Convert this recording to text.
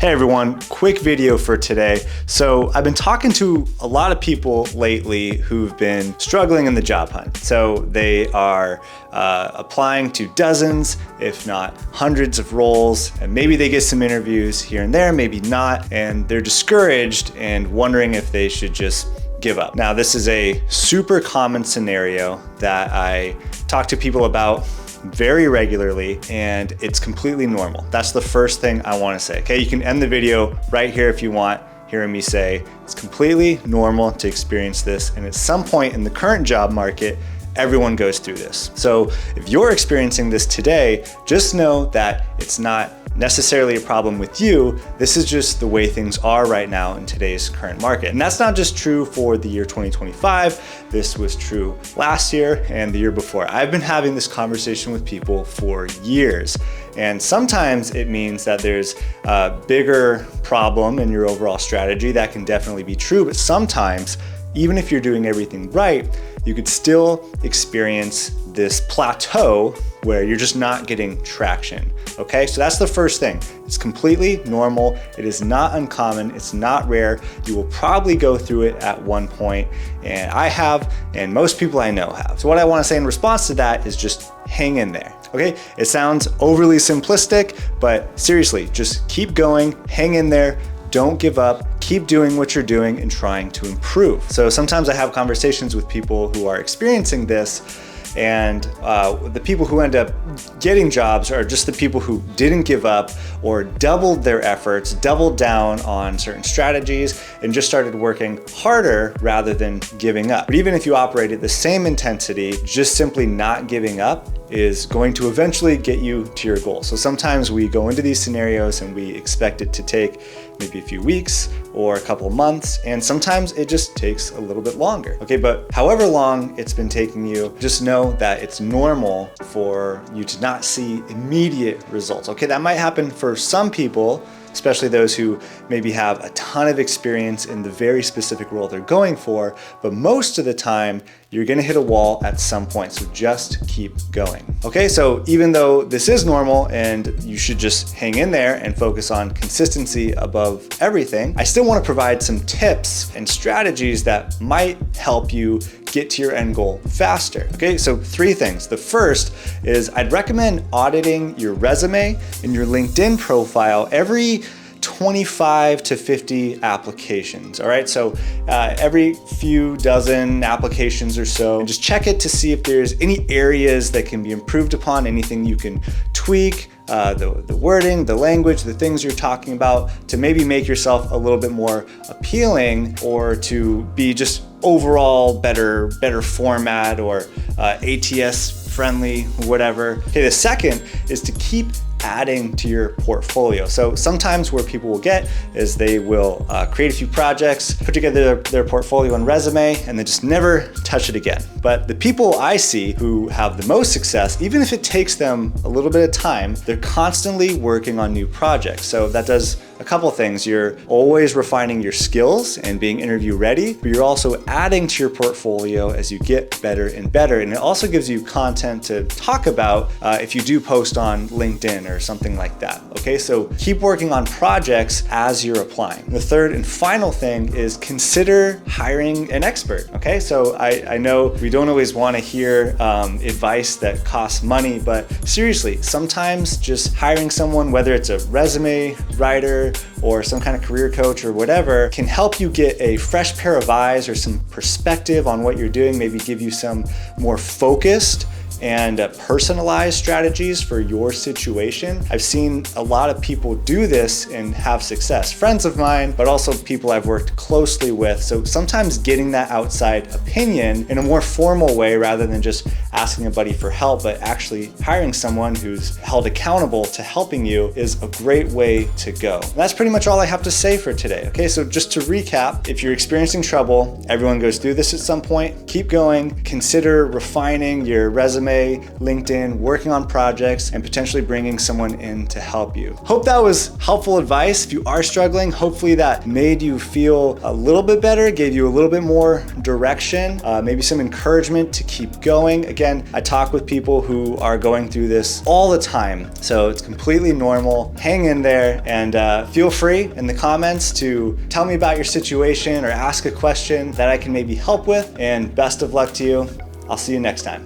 Hey everyone, quick video for today. So I've been talking to a lot of people lately who've been struggling in the job hunt. So they are applying to dozens, if not hundreds of roles, and maybe they get some interviews here and there, maybe not, and they're discouraged and wondering if they should just give up. Now, this is a super common scenario that I talk to people about very regularly, and it's completely normal. That's the first thing I want to say. Okay, you can end the video right here if you want, hearing me say it's completely normal to experience this, and at some point in the current job market, everyone goes through this. So if you're experiencing this today, just know that it's not necessarily a problem with you. This is just the way things are right now in today's current market. And that's not just true for the year 2025. This was true last year and the year before. I've been having this conversation with people for years. And sometimes it means that there's a bigger problem in your overall strategy. That can definitely be true, but sometimes, even if you're doing everything right, you could still experience this plateau where you're just not getting traction. Okay, so that's the first thing. It's completely normal. It is not uncommon. It's not rare. You will probably go through it at one point, and I have, and most people I know have. So what I want to say in response to that is just hang in there. Okay, it sounds overly simplistic, but seriously, just keep going, hang in there. Don't give up, keep doing what you're doing and trying to improve. So sometimes I have conversations with people who are experiencing this, and the people who end up getting jobs are just the people who didn't give up or doubled their efforts, doubled down on certain strategies, and just started working harder rather than giving up. But even if you operate at the same intensity, just simply not giving up is going to eventually get you to your goal. So sometimes we go into these scenarios and we expect it to take maybe a few weeks or a couple of months, and sometimes it just takes a little bit longer. Okay, but however long it's been taking you, just know that it's normal for you to not see immediate results. Okay, that might happen for some people, especially those who maybe have a ton of experience in the very specific role they're going for, but most of the time, you're gonna hit a wall at some point, so just keep going. Okay, so even though this is normal and you should just hang in there and focus on consistency above everything, I still wanna provide some tips and strategies that might help you get to your end goal faster. Okay, so 3 things. The first is I'd recommend auditing your resume and your LinkedIn profile every 25 to 50 applications. All right, so every few dozen applications or so, and just check it to see if there's any areas that can be improved upon, anything you can tweak, the wording, the language, the things you're talking about to maybe make yourself a little bit more appealing, or to be just overall better format, or ATS friendly, whatever. Okay, the second is to keep adding to your portfolio. So sometimes where people will get is they will create a few projects, put together their portfolio and resume, and then just never touch it again. But the people I see who have the most success, even if it takes them a little bit of time, they're constantly working on new projects. So that does a couple things. You're always refining your skills and being interview ready, but you're also adding to your portfolio as you get better and better. And it also gives you content to talk about if you do post on LinkedIn or something like that. Okay, so keep working on projects as you're applying. The third and final thing is consider hiring an expert. Okay, so I know we don't always want to hear advice that costs money, but seriously, sometimes just hiring someone, whether it's a resume writer or some kind of career coach or whatever, can help you get a fresh pair of eyes or some perspective on what you're doing, maybe give you some more focused and personalized strategies for your situation. I've seen a lot of people do this and have success. Friends of mine, but also people I've worked closely with. So sometimes getting that outside opinion in a more formal way, rather than just asking a buddy for help, but actually hiring someone who's held accountable to helping you, is a great way to go. And that's pretty much all I have to say for today. Okay, so just to recap, if you're experiencing trouble, everyone goes through this at some point, keep going, consider refining your resume, LinkedIn, working on projects, and potentially bringing someone in to help you. Hope that was helpful advice. If you are struggling, hopefully that made you feel a little bit better, gave you a little bit more direction, maybe some encouragement to keep going. Again, again, I talk with people who are going through this all the time. So it's completely normal. Hang in there, and feel free in the comments to tell me about your situation or ask a question that I can maybe help with. And best of luck to you. I'll see you next time.